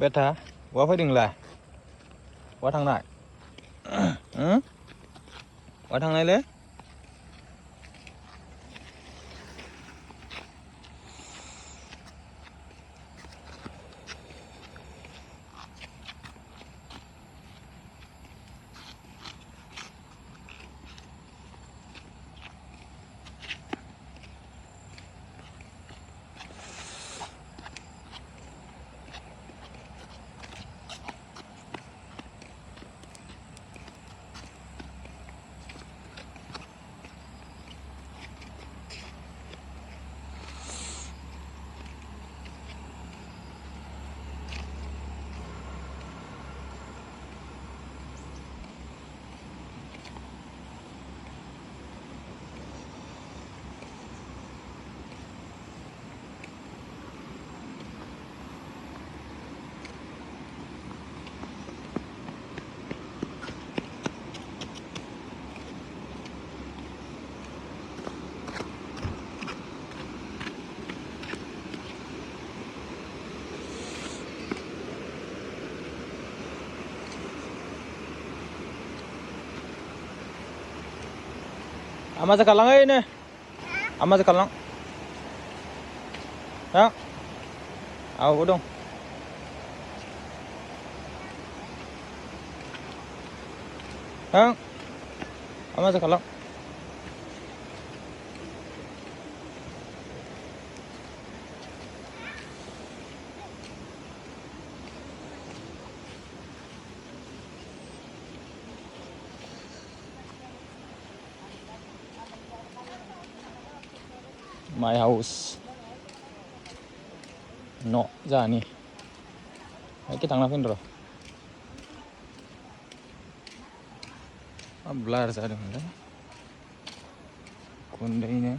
बेथा बहा फैदों नोंलाय बहा थांनाय बहा थांनायलै Ama sekalang ini ama sekalang ya aku dong ya ama sekalang my house no ra nih cái thằng nào phun rồi blur ra được đấy con đây nè